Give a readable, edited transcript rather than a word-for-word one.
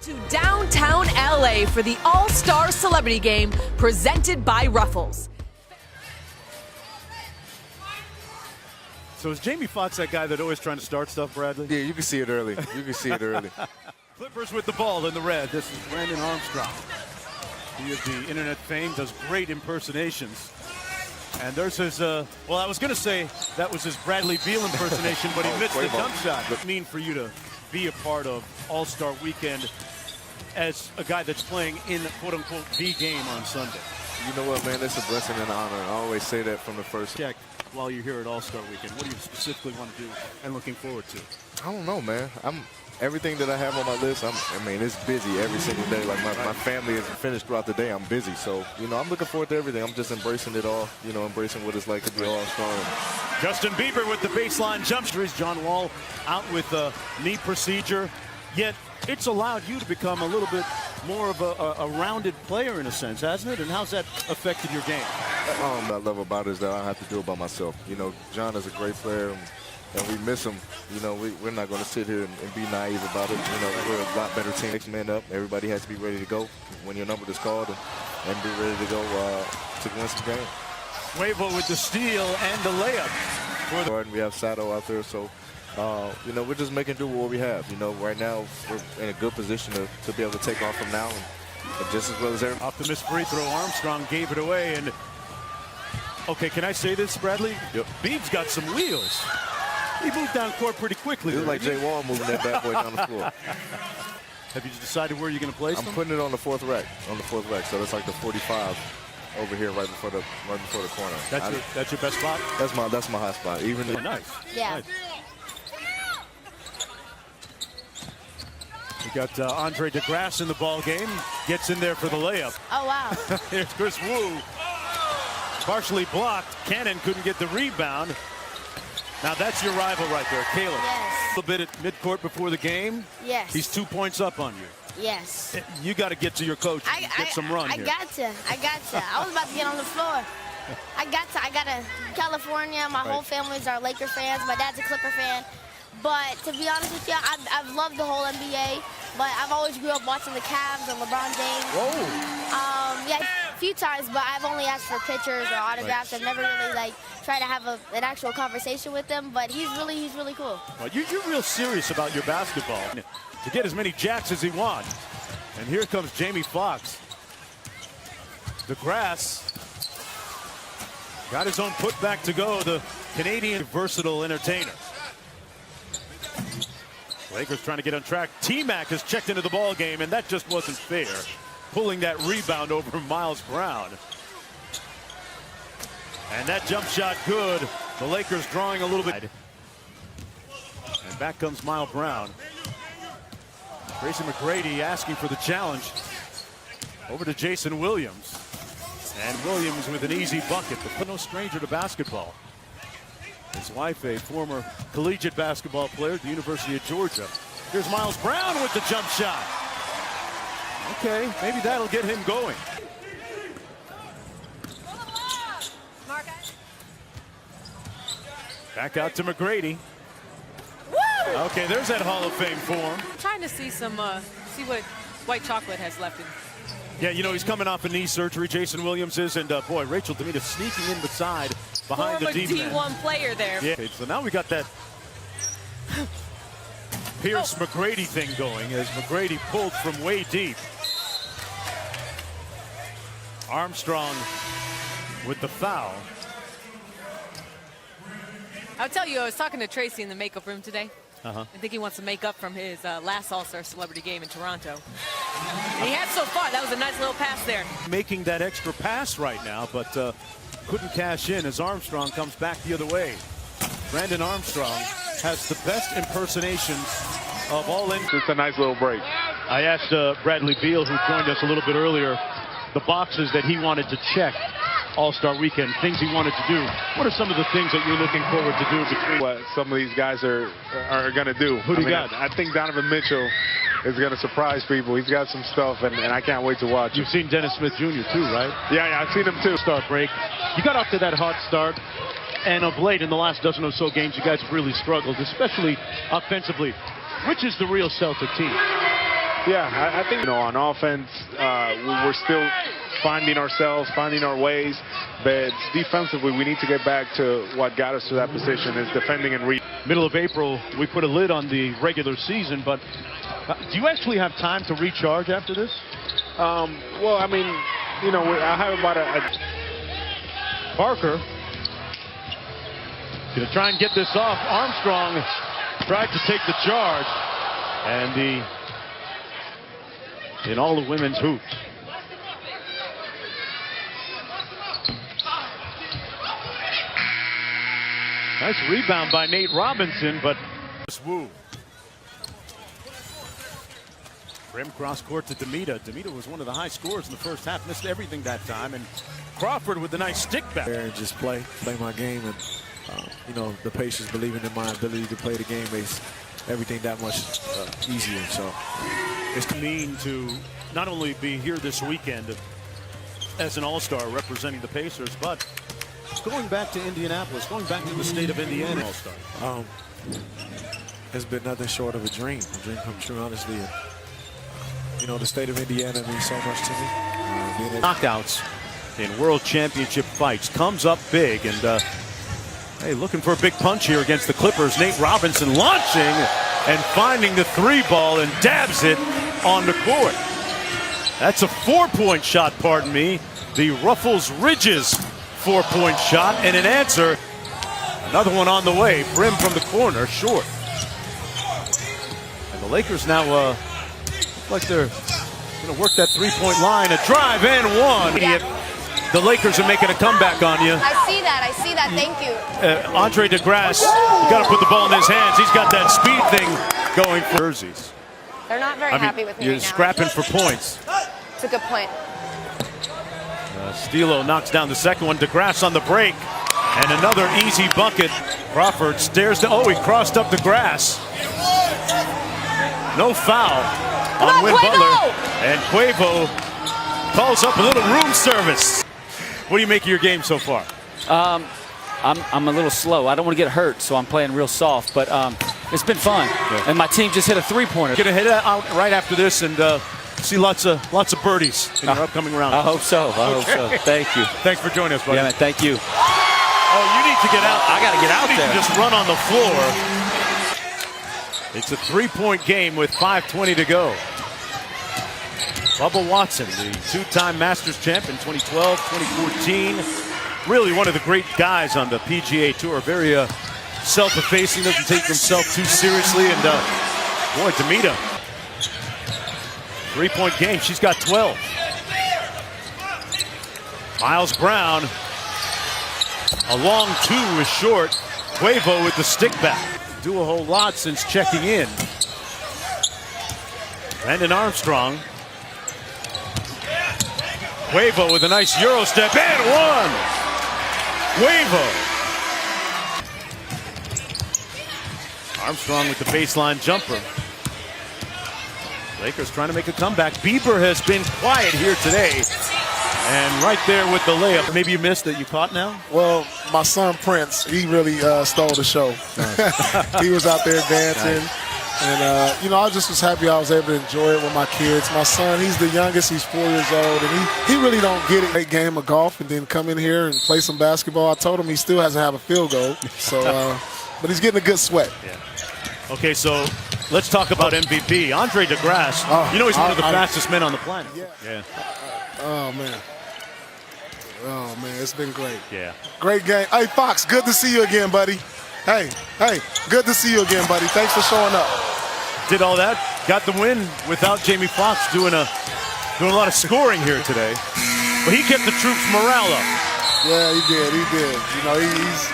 To downtown LA for the All-Star Celebrity Game presented by Ruffles. So is Jamie Foxx that guy that always trying to start stuff, Bradley? Yeah, you can see it early. You can see it early. Clippers with the ball in the red. This is Brandon Armstrong. He is the internet fame, does great impersonations. And there's his, well, I was going to say that was his Bradley Beal impersonation, but he missed the jump shot. What does it mean for you to be a part of All-Star Weekend as a guy that's playing in, quote-unquote, the game on Sunday? You know what, man? It's a blessing and an honor. I always say that from the first. Check while you're here at All-Star Weekend. What do you specifically want to do and looking forward to? I don't know, man. Everything that I have on my list, I mean, it's busy every single day. Like, my family is finished throughout the day. I'm busy. So, you know, I'm looking forward to everything. I'm just embracing it all, you know, embracing what it's like to be All-Star. Justin Bieber with the baseline jump shot. John Wall out with a knee procedure. Yet it's allowed you to become a little bit more of a rounded player in a sense, hasn't it? And how's that affected your game? What I love about it is that I don't have to do it by myself. You know, John is a great player. And we miss him. You know, we're not going to sit here and be naive about it. You know, we're a lot better team. Next man up. Everybody has to be ready to go when your number is called and be ready to go to win some game. Huevo with the steal and the layup. And we have Sato out there, so you know, we're just making do with what we have. You know, right now we're in a good position to be able to take off from now and just as well as everyone. Off the missed free throw, Armstrong gave it away. And okay, can I say this, Bradley? Yep. Beeb's got some wheels. He moved down court pretty quickly. It was like Jay Wall moving that bad boy down the floor. Have you decided where you're going to place them? I'm putting it on the fourth rack. So that's like the 45 over here, right before the corner. That's your best spot. That's my hot spot. Even nice. Yeah. Nice. We got Andre DeGrasse in the ball game. Gets in there for the layup. Oh wow. Here's Chris Wu. Partially blocked. Cannon couldn't get the rebound. Now that's your rival right there, Caleb. Yes. A little bit at midcourt before the game. Yes. He's 2 points up on you. Yes. You got to get to your coach and get some run here. I got to. I was about to get on the floor. I got to California. My whole family's are Laker fans. My dad's a Clipper fan. But to be honest with you, I've loved the whole NBA. But I've always grew up watching the Cavs and LeBron James. Whoa. Yeah, a few times, but I've only asked for pictures or autographs. I've never really tried to have an actual conversation with them. But he's really cool. Well, you're real serious about your basketball to get as many jacks as he wants. And here comes Jamie Foxx. DeGrasse got his own putback to go. The Canadian versatile entertainer. Lakers trying to get on track. T-Mac has checked into the ball game, and that just wasn't fair. Pulling that rebound over Miles Brown. And that jump shot good. The Lakers drawing a little bit. And back comes Miles Brown. Tracy McGrady asking for the challenge. Over to Jason Williams. And Williams with an easy bucket, but no stranger to basketball. His wife, a former collegiate basketball player at the University of Georgia. Here's Miles Brown with the jump shot. Okay, maybe that'll get him going. Back out to McGrady. Okay, there's that Hall of Fame form. I'm trying to see see what white chocolate has left in. Yeah, you know, he's coming off a knee surgery, Jason Williams is, and boy, Rachel Demita sneaking in beside behind the D-man. D1 player there. Yeah, so now we got that Pierce McGrady thing going as McGrady pulled from way deep. Armstrong with the foul. I'll tell you, I was talking to Tracy in the makeup room today. Uh-huh. I think he wants to make up from his last All-Star Celebrity Game in Toronto. And he had so far. That was a nice little pass there. Making that extra pass right now, but couldn't cash in as Armstrong comes back the other way. Brandon Armstrong has the best impersonations of all. It's a nice little break. I asked Bradley Beal, who joined us a little bit earlier, the boxes that he wanted to check All-Star Weekend, things he wanted to do. What are some of the things that you're looking forward to do between What some of these guys are going to do. Who do you got? I think Donovan Mitchell is going to surprise people. He's got some stuff, and I can't wait to watch. You've seen Dennis Smith Jr. too, right? Yeah, I've seen him too. Start break. You got off to that hot start, and of late, in the last dozen or so games, you guys have really struggled, especially offensively. Which is the real Celtic team? Yeah, I think, on offense, we're still finding ourselves, finding our ways. But defensively, we need to get back to what got us to that position, is defending and reading. Middle of April, we put a lid on the regular season, but do you actually have time to recharge after this? Well, I mean, I have about Parker gonna try and get this off. Armstrong tried to take the charge, and in all the women's hoops. Nice rebound by Nate Robinson, but Wu. Rim cross court to Demita. Demita was one of the high scorers in the first half, missed everything that time, and Crawford with a nice stick back. There and just play my game, and the Pacers believing in my ability to play the game makes everything that much easier. So it's mean to not only be here this weekend as an all-star representing the Pacers, but going back to Indianapolis, going back to the state of Indiana all-star. It's been nothing short of a dream come true, honestly. And, the state of Indiana means so much to me. Knockouts in world championship fights, comes up big, and hey, looking for a big punch here against the Clippers. Nate Robinson launching and finding the three ball and dabs it on the court. That's a 4-point shot, pardon me. The Ruffles Ridges 4-point shot, and an answer. Another one on the way. Brim from the corner, short. And the Lakers now look like they're going to work that 3-point line. A drive and one. Yeah. The Lakers are making a comeback on you. I see that. Thank you. Andre DeGrasse, you got to put the ball in his hands. He's got that speed thing going for jerseys. They're not very happy with me you're right now. scrapping for points. It's a good point. Stilo knocks down the second one. DeGrasse on the break. And another easy bucket. Crawford stares to, he crossed up the grass. No foul on Win Butler. And Quavo calls up a little room service. What do you make of your game so far? I'm a little slow. I don't want to get hurt, so I'm playing real soft. But it's been fun. Yeah. And my team just hit a 3-pointer. Going to hit it out right after this and see lots of birdies in your upcoming round. I hope so. I hope so. Thank you. Thanks for joining us, buddy. Yeah, man, thank you. Oh, you need to get out. I got to get out there. Just run on the floor. It's a 3-point game with 5:20 to go. Bubba Watson, the 2-time Masters champ in 2012, 2014. Really one of the great guys on the PGA Tour. Very self-effacing, doesn't take himself too seriously. And boy, Demita. 3-point game. She's got 12. Miles Brown. A long two is short. Quavo with the stick back. Do a whole lot since checking in. Brandon Armstrong. Quavo with a nice Euro step and one. Quavo. Armstrong with the baseline jumper. Lakers trying to make a comeback. Bieber has been quiet here today. And right there with the layup. Maybe you missed that you caught now? Well, my son Prince, he really stole the show. He was out there dancing. And, I just was happy I was able to enjoy it with my kids. My son, he's the youngest. He's 4 years old. And he really don't get it. Great game of golf and then come in here and play some basketball. I told him he still hasn't had a field goal. So, but he's getting a good sweat. Yeah. Okay, so let's talk about MVP. Andre DeGrasse, he's one of the fastest men on the planet. Yeah. Oh, man. Oh, man, it's been great. Yeah. Great game. Hey, Fox, good to see you again, buddy. Hey, good to see you again, buddy. Thanks for showing up. Did all that, got the win without Jamie Foxx doing a lot of scoring here today. But he kept the troops' morale up. Yeah, he did. He's